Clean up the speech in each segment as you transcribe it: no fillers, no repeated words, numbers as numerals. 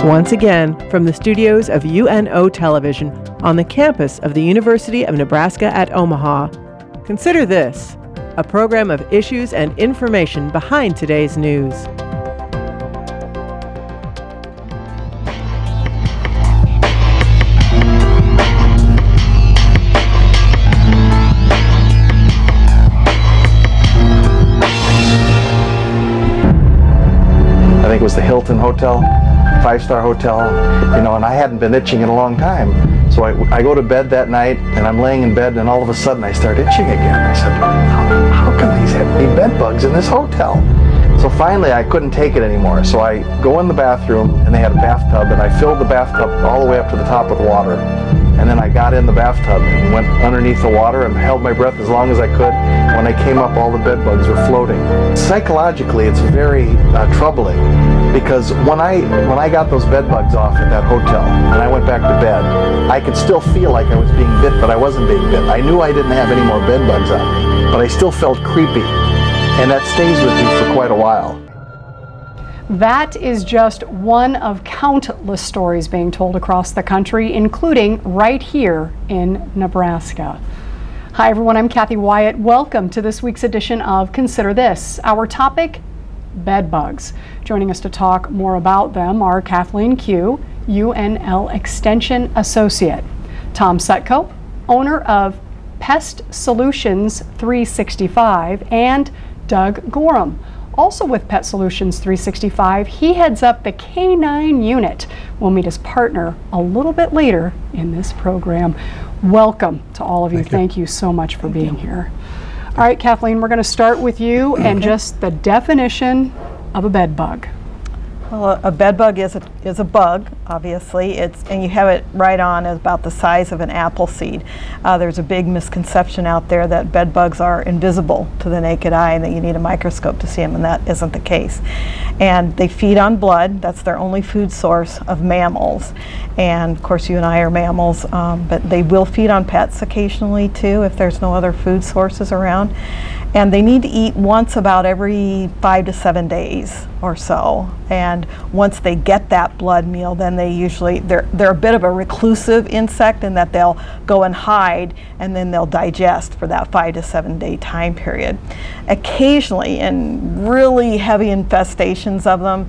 Once again, from the studios of UNO Television on the campus of the University of Nebraska at Omaha, consider this, a program of issues and information behind today's news. I think it was the Hilton Hotel, 5-star hotel, and I hadn't been itching in a long time. So I go to bed that night, and I'm laying in bed, and all of a sudden I start itching again. I said, how can these have any bed bugs in this hotel? So finally I couldn't take it anymore. So I go in the bathroom, and they had a bathtub, and I filled the bathtub all the way up to the top with water. And then I got in the bathtub and went underneath the water and held my breath as long as I could. When I came up, all the bed bugs were floating. Psychologically, it's very troubling, because when I got those bed bugs off at that hotel and I went back to bed, I could still feel like I was being bit, but I wasn't being bit. I knew I didn't have any more bed bugs on me, but I still felt creepy, and that stays with me for quite a while. That is just one of countless stories being told across the country, including right here in Nebraska. Hi everyone, I'm Kathy Wyatt. Welcome to this week's edition of Consider This. Our topic, bed bugs. Joining us to talk more about them are Kathleen Q, UNL Extension Associate, Tom Sutko, owner of Pest Solutions 365, and Doug Gorham, also with Pest Solutions 365. He heads up the K9 unit. We'll meet his partner a little bit later in this program. Welcome to all of you. Thank you so much for being here. All right, Kathleen, we're going to start with you and just the definition of a bed bug. Well, a bed bug is a bug, obviously. And you have it right on about the size of an apple seed. There's a big misconception out there that bed bugs are invisible to the naked eye and that you need a microscope to see them, and that isn't the case. And they feed on blood. That's their only food source of mammals. And of course, you and I are mammals, but they will feed on pets occasionally too if there's no other food sources around. And they need to eat once about every 5 to 7 days or so. And once they get that blood meal, then they're a bit of a reclusive insect in that they'll go and hide, and then they'll digest for that 5 to 7 day time period. Occasionally, in really heavy infestations of them,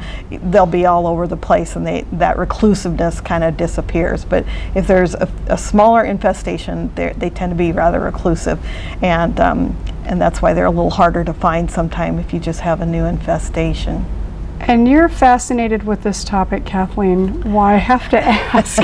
they'll be all over the place, and that reclusiveness kind of disappears. But if there's a smaller infestation, they tend to be rather reclusive, and that's why they're a little harder to find sometime if you just have a new infestation. And you're fascinated with this topic, Kathleen. Why, I have to ask.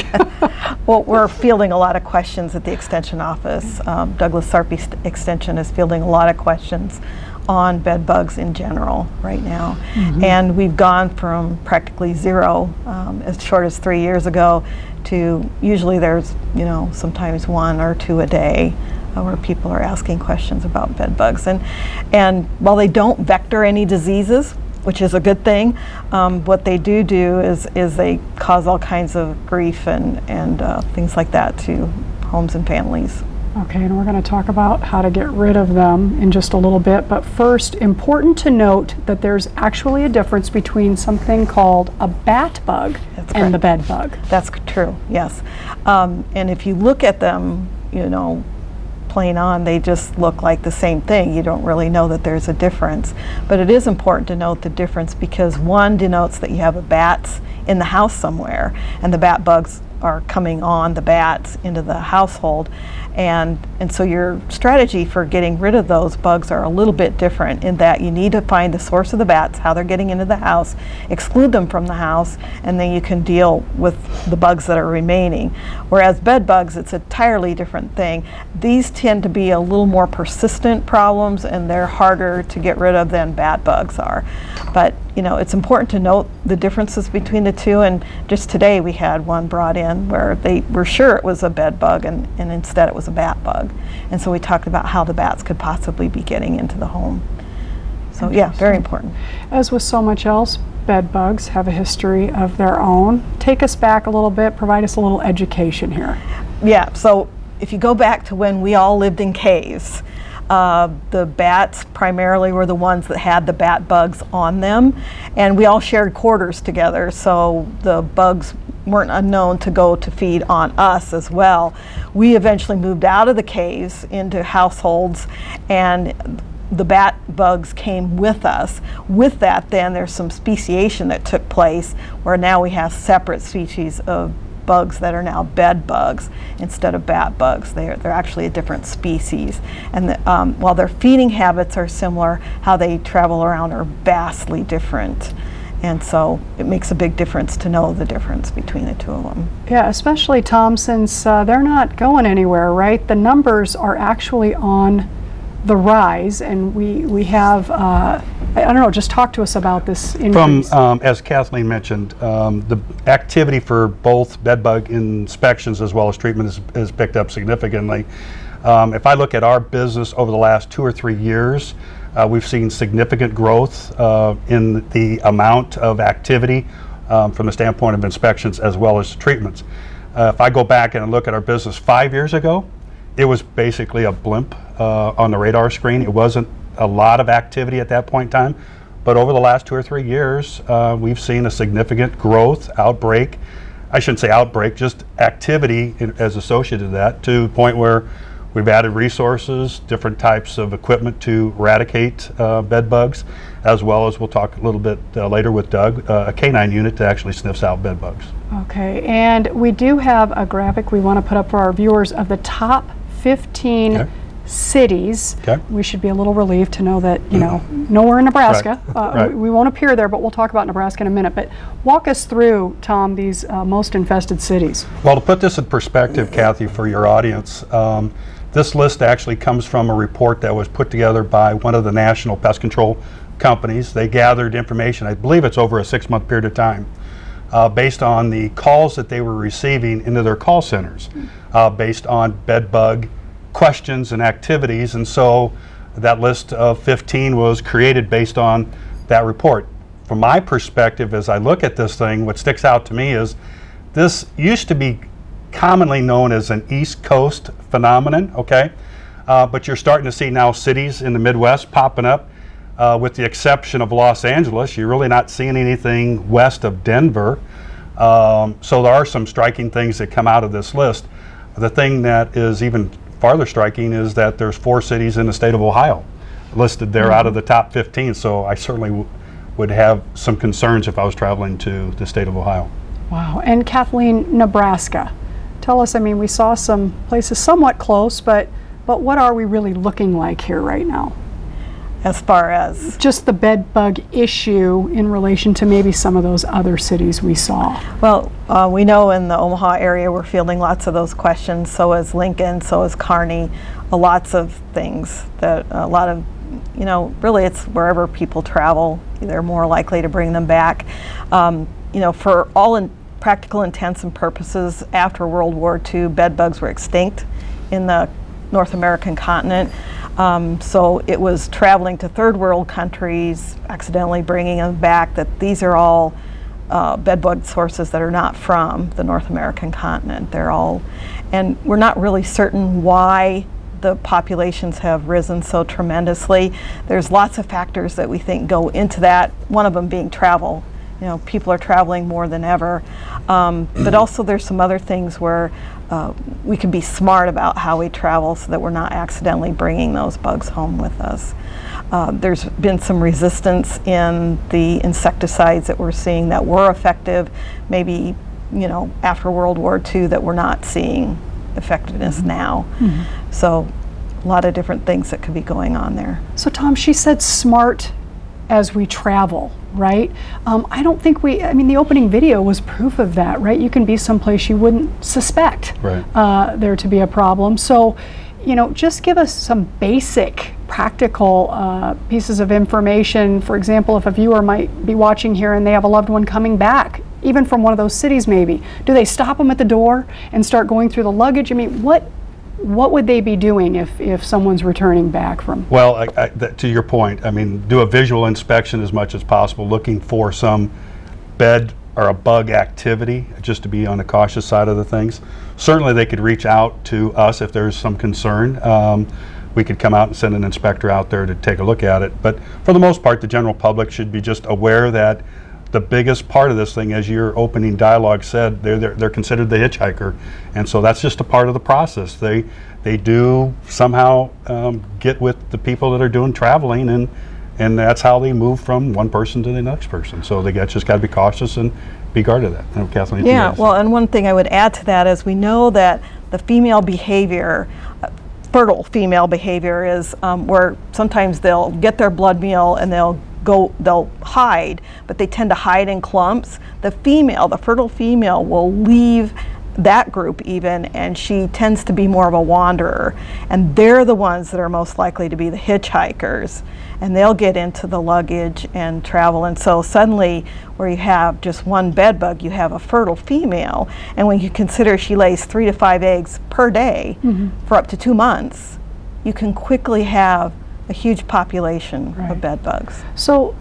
Well, we're fielding a lot of questions at the Extension office. Douglas Sarpy Extension is fielding a lot of questions on bed bugs in general right now. And we've gone from practically zero, as short as 3 years ago, to usually there's, sometimes 1 or 2 a day. Where people are asking questions about bed bugs. And while they don't vector any diseases, which is a good thing, what they do is they cause all kinds of grief and things like that to homes and families. Okay, and we're going to talk about how to get rid of them in just a little bit. But first, important to note that there's actually a difference between something called a bat bug and the bed bug. That's true, yes. And if you look at them, plain on, they just look like the same thing. You don't really know that there's a difference. But it is important to note the difference, because one denotes that you have a bats in the house somewhere, and the bat bugs are coming on the bats into the household. And so your strategy for getting rid of those bugs are a little bit different, in that you need to find the source of the bats, how they're getting into the house, exclude them from the house, and then you can deal with the bugs that are remaining. Whereas bed bugs, it's an entirely different thing. These tend to be a little more persistent problems, and they're harder to get rid of than bat bugs are. But it's important to note the differences between the two, and just today we had one brought in where they were sure it was a bed bug, and instead it was a bat bug. And so we talked about how the bats could possibly be getting into the home. So yeah, very important. As with so much else, bed bugs have a history of their own. Take us back a little bit, provide us a little education here. Yeah, so if you go back to when we all lived in caves, The bats primarily were the ones that had the bat bugs on them, and we all shared quarters together, so the bugs weren't unknown to go to feed on us as well. We eventually moved out of the caves into households, and the bat bugs came with us. With that, then there's some speciation that took place where now we have separate species of bugs that are now bed bugs instead of bat bugs. They're actually a different species. And while their feeding habits are similar, how they travel around are vastly different. And so it makes a big difference to know the difference between the two of them. Yeah, especially, Tom, since they're not going anywhere, right? The numbers are actually on the rise, and we have, I don't know, just talk to us about this increase. As Kathleen mentioned, the activity for both bedbug inspections as well as treatment has picked up significantly. If I look at our business over the last 2 or 3 years, we've seen significant growth in the amount of activity from the standpoint of inspections as well as treatments. If I go back and look at our business 5 years ago, it was basically a blimp on the radar screen. It wasn't a lot of activity at that point in time, but over the last 2 or 3 years, we've seen a significant growth, outbreak. I shouldn't say outbreak, just activity as associated to that, to the point where we've added resources, different types of equipment to eradicate bed bugs, as well as we'll talk a little bit later with Doug, a canine unit that actually sniffs out bed bugs. Okay, and we do have a graphic we want to put up for our viewers of the top 15 cities. Okay. We should be a little relieved to know that, you know, nowhere in Nebraska. Right. Right. We won't appear there, but we'll talk about Nebraska in a minute. But walk us through, Tom, these most infested cities. Well, to put this in perspective, Kathy, for your audience, this list actually comes from a report that was put together by one of the national pest control companies. They gathered information, I believe it's over a 6-month period of time, based on the calls that they were receiving into their call centers, based on bed bug questions and activities. And so that list of 15 was created based on that report. From my perspective, as I look at this thing, what sticks out to me is this used to be commonly known as an East Coast phenomenon, okay? But you're starting to see now cities in the Midwest popping up. With the exception of Los Angeles, you're really not seeing anything west of Denver. So there are some striking things that come out of this list. The thing that is even farther striking is that there's 4 cities in the state of Ohio listed there out of the top 15. So I certainly would have some concerns if I was traveling to the state of Ohio. Wow. And Kathleen, Nebraska. Tell us, I mean, we saw some places somewhat close, but what are we really looking like here right now? As far as just the bed bug issue in relation to maybe some of those other cities we saw. Well, we know in the Omaha area we're fielding lots of those questions. So is Lincoln, so is Kearney. Lots of things that a lot of, you know, really it's wherever people travel, they're more likely to bring them back. You know, for all practical intents and purposes, after World War II, bed bugs were extinct in the North American continent. So it was traveling to third world countries, accidentally bringing them back, that these are all bed bug sources that are not from the North American continent. They're all, and we're not really certain why the populations have risen so tremendously. There's lots of factors that we think go into that, one of them being travel. You know, people are traveling more than ever. But also there's some other things where we can be smart about how we travel so that we're not accidentally bringing those bugs home with us. There's been some resistance in the insecticides that we're seeing that were effective, maybe, you know, after World War II, that we're not seeing effectiveness now. So a lot of different things that could be going on there. So Tom, she said smart as we travel, right? I don't think I mean, the opening video was proof of that, right? You can be someplace you wouldn't suspect there to be a problem. So, you know, just give us some basic practical pieces of information. For example, if a viewer might be watching here and they have a loved one coming back, even from one of those cities maybe, do they stop them at the door and start going through the luggage? I mean, what would they be doing if someone's returning back from? Well, to your point, I mean, do a visual inspection as much as possible, looking for some bed or a bug activity, just to be on the cautious side of the things. Certainly they could reach out to us if there's some concern, we could come out and send an inspector out there to take a look at it. But for the most part, the general public should be just aware that the biggest part of this thing, as your opening dialogue said, they're considered the hitchhiker, and so that's just a part of the process. They do somehow get with the people that are doing traveling, and that's how they move from one person to the next person. So they just got to be cautious and be guarded of that. I know, Kathleen. Yeah, well, and one thing I would add to that is we know that the female behavior, fertile female behavior, is where sometimes they'll get their blood meal and they'll hide, but they tend to hide in clumps. The fertile female will leave that group even, and she tends to be more of a wanderer, and they're the ones that are most likely to be the hitchhikers, and they'll get into the luggage and travel. And so suddenly, where you have just one bed bug, you have a fertile female, and when you consider she lays 3 to 5 eggs per day for up to 2 months, you can quickly have a huge population of bed bugs. So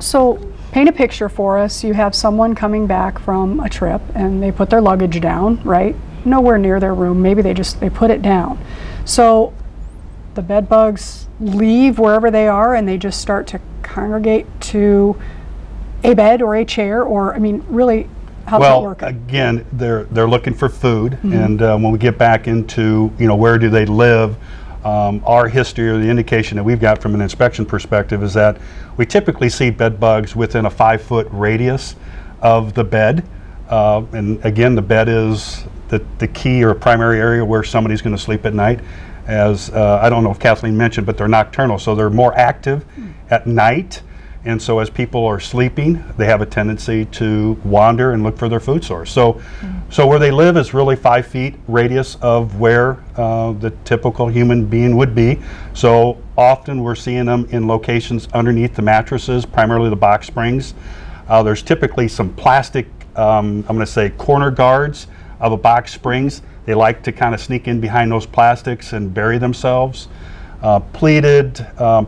paint a picture for us. You have someone coming back from a trip and they put their luggage down, right? Nowhere near their room. Maybe they put it down. So the bed bugs leave wherever they are and they just start to congregate to a bed or a chair, or, I mean, really, how's that work? Well, again, they're looking for food, and when we get back into, where do they live, our history, or the indication that we've got from an inspection perspective, is that we typically see bed bugs within a 5-foot radius of the bed. And again, the bed is the key or primary area where somebody's going to sleep at night. As I don't know if Kathleen mentioned, but they're nocturnal, so they're more active at night. And so as people are sleeping, they have a tendency to wander and look for their food source. So where they live is really 5 feet radius of where the typical human being would be. So often we're seeing them in locations underneath the mattresses, primarily the box springs. There's typically some plastic, I'm going to say, corner guards of a box springs. They like to kind of sneak in behind those plastics and bury themselves. Pleated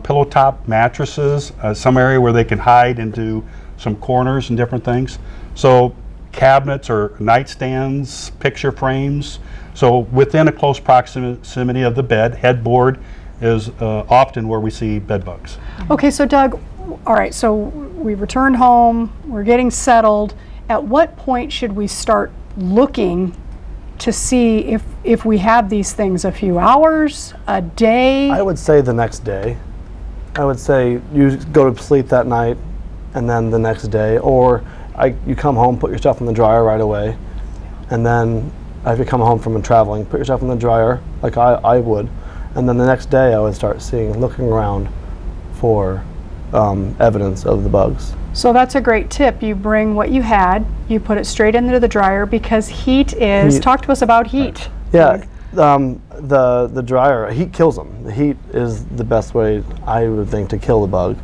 pillow top mattresses, some area where they can hide into some corners and different things. So cabinets or nightstands, picture frames. So within a close proximity of the bed, headboard is often where we see bed bugs. Okay, so Doug, all right, so we returned home, we're getting settled. At what point should we start looking to see if we have these things? A few hours, a day? I would say the next day. I would say you go to sleep that night and then the next day, or you come home, put your stuff in the dryer right away, and then if you come home from traveling, put your stuff in the dryer like I would, and then the next day I would start looking around for evidence of the bugs. So that's a great tip. You bring what you had, you put it straight into the dryer, because heat is, talk to us about heat. Yeah, the dryer, heat kills them. The heat is the best way, I would think, to kill the bug,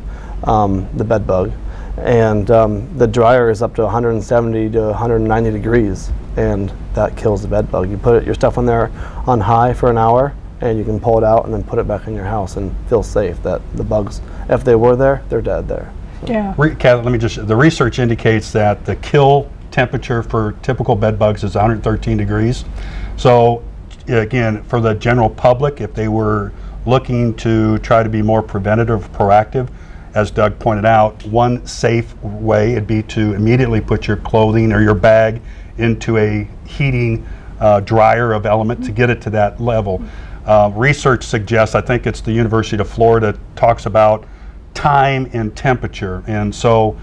the bed bug. And the dryer is up to 170 to 190 degrees, and that kills the bed bug. You put your stuff in there on high for an hour, and you can pull it out and then put it back in your house and feel safe that the bugs, if they were there, they're dead there. Yeah. The research indicates that the kill temperature for typical bed bugs is 113 degrees. So again, for the general public, if they were looking to try to be more preventative, proactive, as Doug pointed out, one safe way would be to immediately put your clothing or your bag into a heating dryer of element to get it to that level. Research suggests, I think it's the University of Florida, talks about time and temperature, and so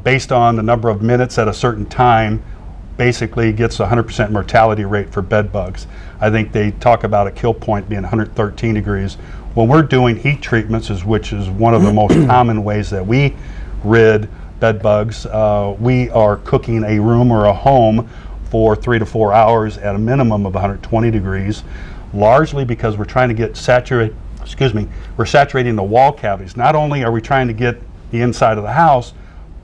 based on the number of minutes at a certain time, basically gets a 100% mortality rate for bed bugs. I think they talk about a kill point being 113 degrees. When we're doing heat treatments, which is one of the most common ways that we rid bed bugs, we are cooking a room or a home for 3 to 4 hours at a minimum of 120 degrees, largely because we're trying to get we're saturating the wall cavities. Not only are we trying to get the inside of the house,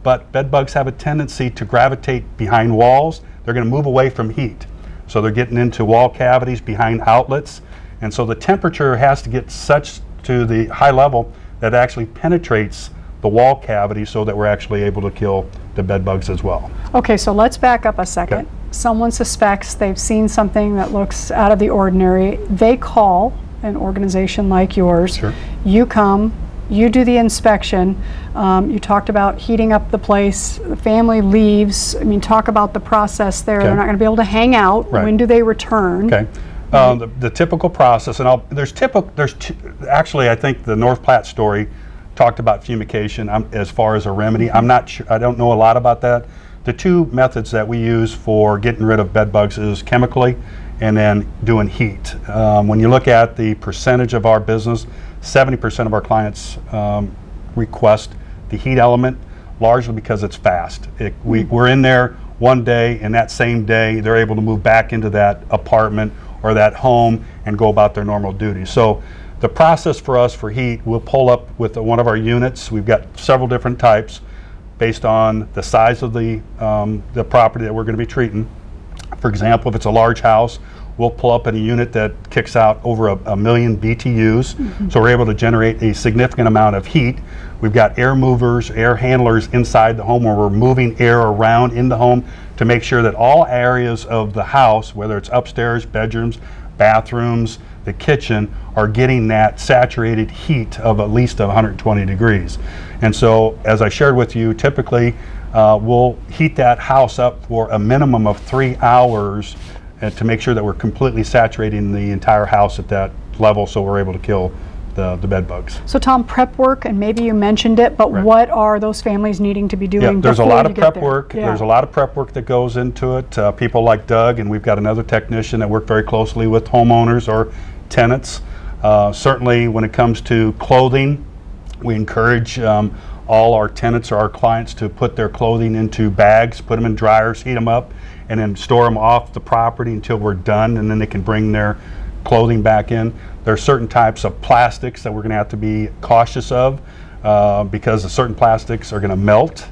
but bed bugs have a tendency to gravitate behind walls. They're going to move away from heat. So they're getting into wall cavities behind outlets. And so the temperature has to get such to the high level that it actually penetrates the wall cavity so that we're actually able to kill the bed bugs as well. Okay, so let's back up a second. Okay. Someone suspects they've seen something that looks out of the ordinary. They call an organization like yours. Sure. You come, you do the inspection. You talked about heating up the place. The family leaves. I mean, talk about the process there. Okay. They're not going to be able to hang out. Right. When do they return? Okay. The typical process, and actually, I think the North Platte story talked about fumication as far as a remedy. I'm not sure, I don't know a lot about that. The two methods that we use for getting rid of bed bugs is chemically and then doing heat. When you look at the percentage of our business, 70% of our clients request the heat element, largely because it's fast. We're in there one day, and that same day they're able to move back into that apartment or that home and go about their normal duties. So the process for us for heat, we'll pull up with one of our units. We've got several different types based on the size of the property that we're going to be treating. For example, if it's a large house, we'll pull up in a unit that kicks out over a million BTUs. So we're able to generate a significant amount of heat. We've got air movers, air handlers inside the home where we're moving air around in the home to make sure that all areas of the house, whether it's upstairs, bedrooms, bathrooms, the kitchen, are getting that saturated heat of at least 120 degrees. And so, as I shared with you, typically we'll heat that house up for a minimum of 3 hours to make sure that we're completely saturating the entire house at that level, so we're able to kill the bed bugs. So Tom, prep work, and maybe you mentioned it, but Right. What are those families needing to be doing? Yeah, there's a before lot you of get prep there? work. Yeah. There's a lot of prep work that goes into it. People like Doug, and we've got another technician that work very closely with homeowners or tenants. Certainly when it comes to clothing, we encourage all our tenants or our clients to put their clothing into bags, put them in dryers, heat them up, and then store them off the property until we're done, and then they can bring their clothing back in. There are certain types of plastics that we're going to have to be cautious of because certain plastics are going to melt,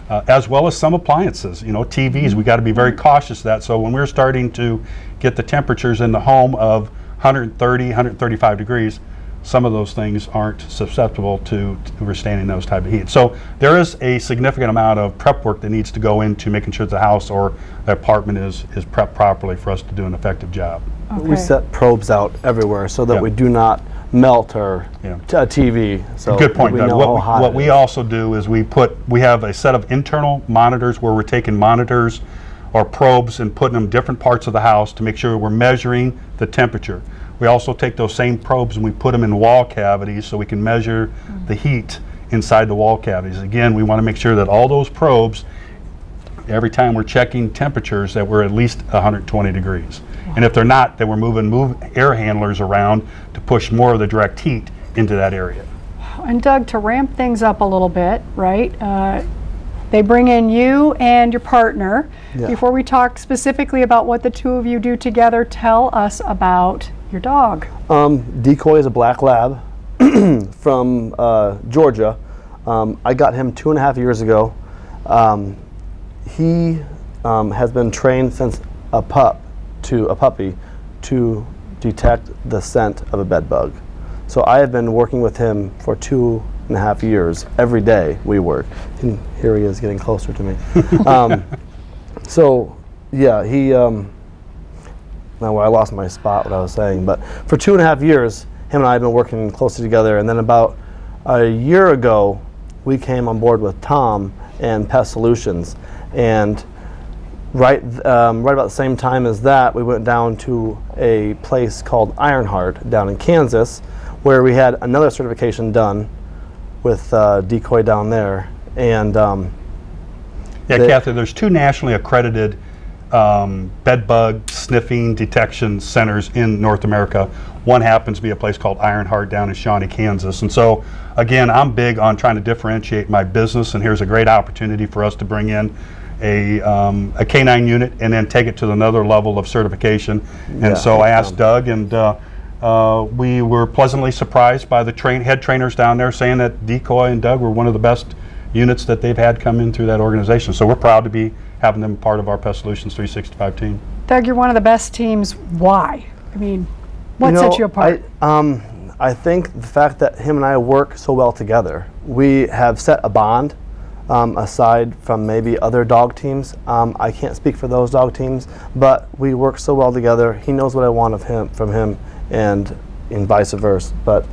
as well as some appliances. You know, TVs, we got to be very cautious of that. So when we're starting to get the temperatures in the home of 130, 135 degrees, some of those things aren't susceptible to withstanding those type of heat. So there is a significant amount of prep work that needs to go into making sure the house or the apartment is prepped properly for us to do an effective job. Okay. We set probes out everywhere so that Yeah. we do not melt our Yeah. TV. So Good point, we Doug. know how hot What it we is. also do is we have a set of internal monitors where we're taking monitors or probes and putting them in different parts of the house to make sure we're measuring the temperature. We also take those same probes and we put them in wall cavities so we can measure the heat inside the wall cavities. Again, we want to make sure that all those probes, every time we're checking temperatures, that we're at least 120 degrees. And if they're not, then we're moving air handlers around to push more of the direct heat into that area. And Doug, to ramp things up a little bit, right? They bring in you and your partner. Yeah. Before we talk specifically about what the two of you do together, tell us about your dog. Decoy is a black lab from Georgia. I got him 2.5 years ago. He has been trained since a puppy to detect the scent of a bed bug. So I have been working with him for 2.5 years. Every day we work. And here he is getting closer to me. So yeah, he now I lost my spot what I was saying, but for 2.5 years him and I have been working closely together, and then about a year ago we came on board with Tom and Pest Solutions, and right about the same time as that, we went down to a place called Ironheart down in Kansas, where we had another certification done with Decoy down there. And Yeah, Kathy, there's 2 nationally accredited bed bug sniffing detection centers in North America. One happens to be a place called Ironheart down in Shawnee, Kansas. And so, again, I'm big on trying to differentiate my business, and here's a great opportunity for us to bring in a canine unit and then take it to another level of certification. And so I asked Doug, and we were pleasantly surprised by the head trainers down there saying that Decoy and Doug were one of the best units that they've had come in through that organization. So we're proud to be having them part of our Pest Solutions 365 team. Doug, you're one of the best teams. Why? I mean, what sets you apart? I think the fact that him and I work so well together. We have set a bond. Aside from maybe other dog teams, I can't speak for those dog teams, but we work so well together. He knows what I want from him, and and vice versa. But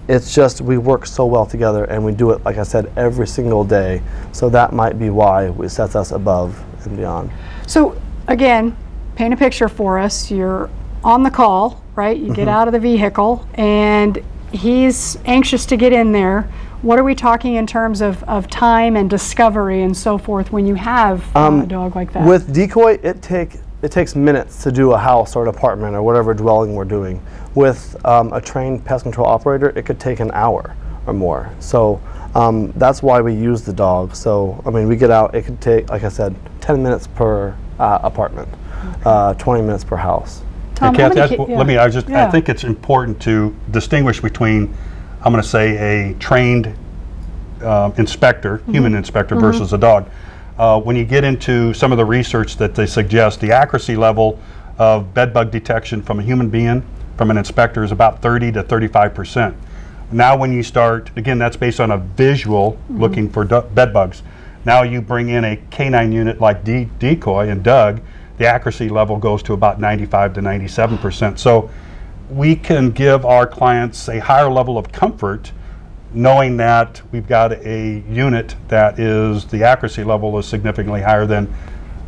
it's just we work so well together, and we do it, like I said, every single day. So that might be why it sets us above and beyond. So again, paint a picture for us. You're on the call, right? You get out of the vehicle, and he's anxious to get in there. What are we talking in terms of time and discovery and so forth when you have a dog like that? With Decoy, it takes minutes to do a house or an apartment or whatever dwelling we're doing. With a trained pest control operator, it could take an hour or more. So that's why we use the dog. So, I mean, we get out, it could take, like I said, 10 minutes per apartment, 20 minutes per house. Tom, Kathy, I think it's important to distinguish between, I'm going to say, a trained inspector, human inspector versus a dog. When you get into some of the research that they suggest, the accuracy level of bed bug detection from a human being, from an inspector, is about 30 to 35%. Now when you start, again, that's based on a visual looking for bed bugs. Now you bring in a canine unit like Decoy and Doug, the accuracy level goes to about 95 to 97%. So we can give our clients a higher level of comfort knowing that we've got a unit that is, the accuracy level is significantly higher than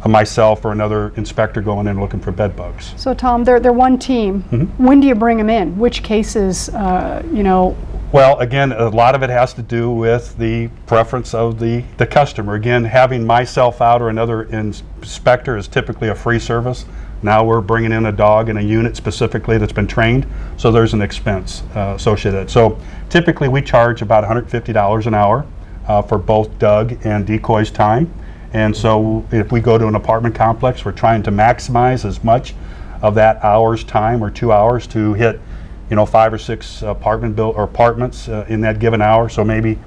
myself or another inspector going in looking for bed bugs. So Tom, they're one team. When do you bring them in? Which cases, Well, again, a lot of it has to do with the preference of the customer. Again, having myself out or another inspector is typically a free service. Now we're bringing in a dog in a unit specifically that's been trained, so there's an expense associated. So typically we charge about $150 an hour for both Doug and Decoy's time. And so if we go to an apartment complex, we're trying to maximize as much of that hour's time or 2 hours to hit 5 or 6 apartments in that given hour. So maybe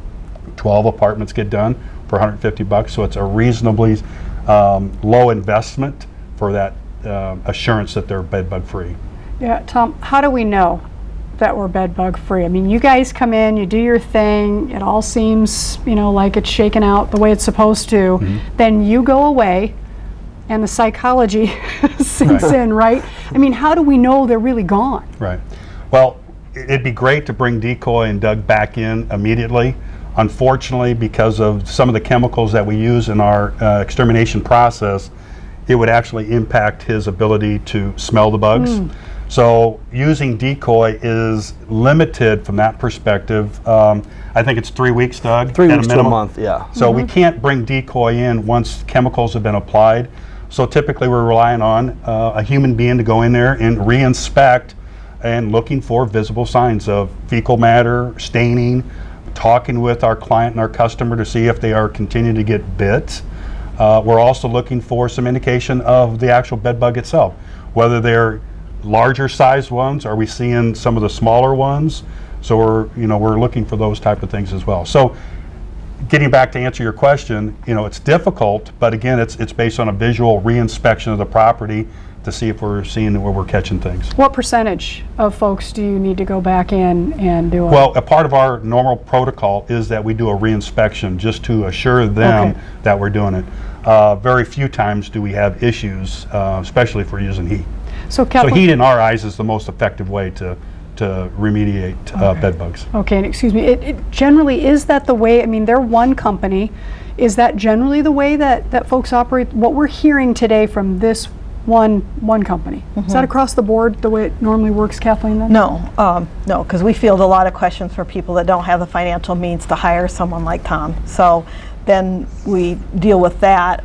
12 apartments get done for $150. So it's a reasonably low investment for that assurance that they're bed bug free. Yeah, Tom, how do we know that we're bed bug free? I mean, you guys come in, you do your thing, it all seems, like it's shaken out the way it's supposed to. Then you go away and the psychology sinks in, right? I mean, how do we know they're really gone? Right. Well, it'd be great to bring Decoy and Doug back in immediately. Unfortunately, because of some of the chemicals that we use in our extermination process, it would actually impact his ability to smell the bugs. So using Decoy is limited from that perspective. I think it's 3 weeks, Doug? 3 weeks to a month, yeah. So we can't bring Decoy in once chemicals have been applied. So typically we're relying on a human being to go in there and re-inspect and looking for visible signs of fecal matter, staining, talking with our client and our customer to see if they are continuing to get bit. We're also looking for some indication of the actual bed bug itself, whether they're larger sized ones, are we seeing some of the smaller ones? So we're looking for those type of things as well. So getting back to answer your question, it's difficult, but again, it's based on a visual re-inspection of the property to see if we're seeing where we're catching things. What percentage of folks do you need to go back in and do it? Well, a part of our normal protocol is that we do a re-inspection just to assure them that we're doing it. Very few times do we have issues, especially if we're using heat. So heat in our eyes is the most effective way to remediate bed bugs. Okay, and excuse me, it generally, is that the way, I mean, they're one company, is that generally the way that folks operate? What we're hearing today from this one company. Is that across the board the way it normally works, Kathleen, then? No, because we field a lot of questions for people that don't have the financial means to hire someone like Tom. So then we deal with that.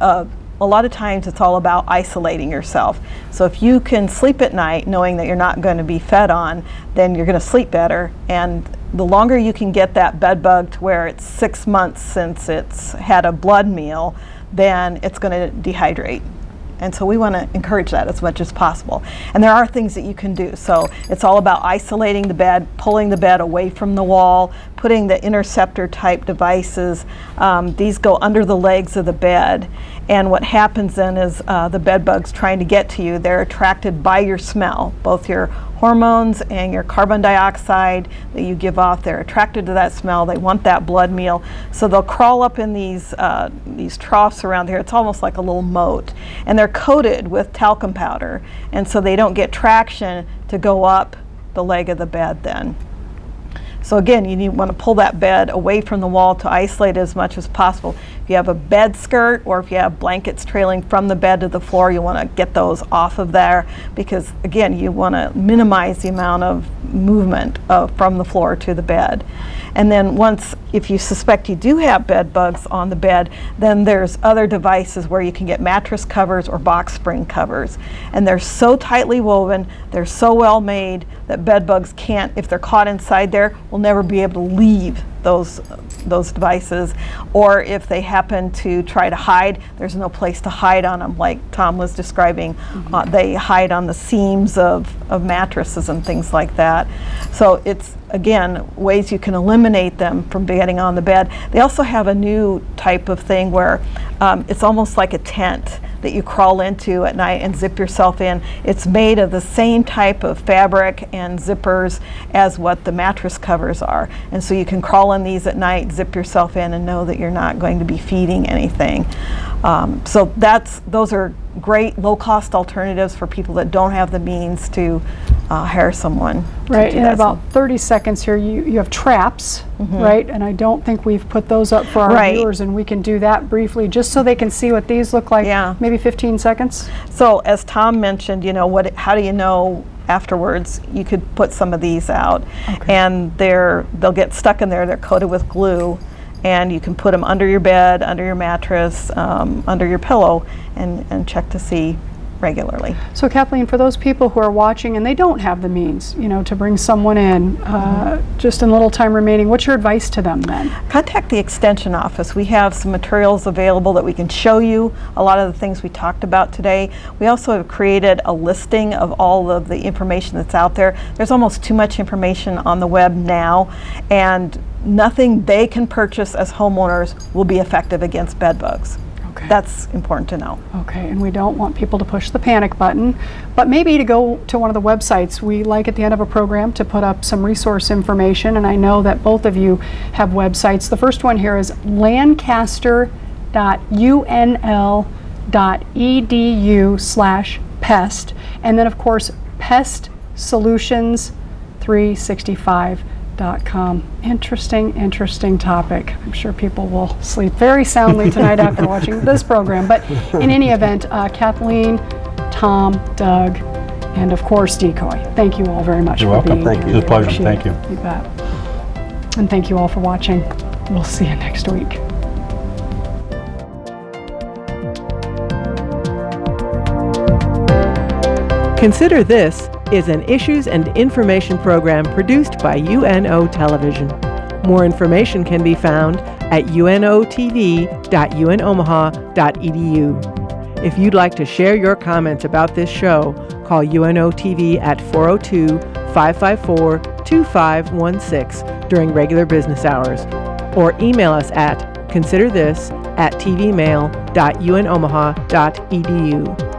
A lot of times it's all about isolating yourself. So if you can sleep at night knowing that you're not going to be fed on, then you're going to sleep better. And the longer you can get that bed bug to where it's 6 months since it's had a blood meal, then it's going to dehydrate. And so we want to encourage that as much as possible. And there are things that you can do. So it's all about isolating the bed, pulling the bed away from the wall, putting the interceptor type devices. These go under the legs of the bed. And what happens then is the bed bugs trying to get to you, they're attracted by your smell, both your hormones and your carbon dioxide that you give off. They're attracted to that smell. They want that blood meal. So they'll crawl up in these troughs around here. It's almost like a little moat. And they're coated with talcum powder. And so they don't get traction to go up the leg of the bed then. So again, you want to pull that bed away from the wall to isolate it as much as possible. If you have a bed skirt or if you have blankets trailing from the bed to the floor, you want to get those off of there, because again, you want to minimize the amount of movement from the floor to the bed. And then once, if you suspect you do have bed bugs on the bed, then there's other devices where you can get mattress covers or box spring covers. And they're so tightly woven, they're so well made that bed bugs can't, if they're caught inside there, will never be able to leave those devices. Or if they happen to try to hide, there's no place to hide on them, like Tom was describing. They hide on the seams of mattresses and things like that. So it's, again, ways you can eliminate them from getting on the bed. They also have a new type of thing where it's almost like a tent that you crawl into at night and zip yourself in. It's made of the same type of fabric and zippers as what the mattress covers are. And so you can crawl in these at night, zip yourself in, and know that you're not going to be feeding anything. So those are great low-cost alternatives for people that don't have the means to hire someone. Right, in about 30 seconds here, you have traps, right? And I don't think we've put those up for our viewers, and we can do that briefly just so they can see what these look like. Yeah. Maybe 15 seconds? So as Tom mentioned, how do you know afterwards? You could put some of these out, and they'll get stuck in there. They're coated with glue, and you can put them under your bed, under your mattress, under your pillow, and check to see regularly. So Kathleen, for those people who are watching and they don't have the means, to bring someone in, just in little time remaining, what's your advice to them then? Contact the Extension office. We have some materials available that we can show you a lot of the things we talked about today. We also have created a listing of all of the information that's out there. There's almost too much information on the web now, and nothing they can purchase as homeowners will be effective against bed bugs. Okay. That's important to know. Okay, and we don't want people to push the panic button, but maybe to go to one of the websites. We like at the end of a program to put up some resource information, and I know that both of you have websites. The first one here is lancaster.unl.edu/pest, and then of course Pest Solutions 365.com. Interesting topic. I'm sure people will sleep very soundly tonight after watching this program. But in any event, Kathleen, Tom, Doug, and of course Decoy, thank you all very much for being here. Thank you. It's a pleasure. Thank you. You bet. And thank you all for watching. We'll see you next week. Consider This is an issues and information program produced by UNO Television. More information can be found at unotv.unomaha.edu. If you'd like to share your comments about this show, call UNO TV at 402-554-2516 during regular business hours, or email us at considerthis@tvmail.unomaha.edu.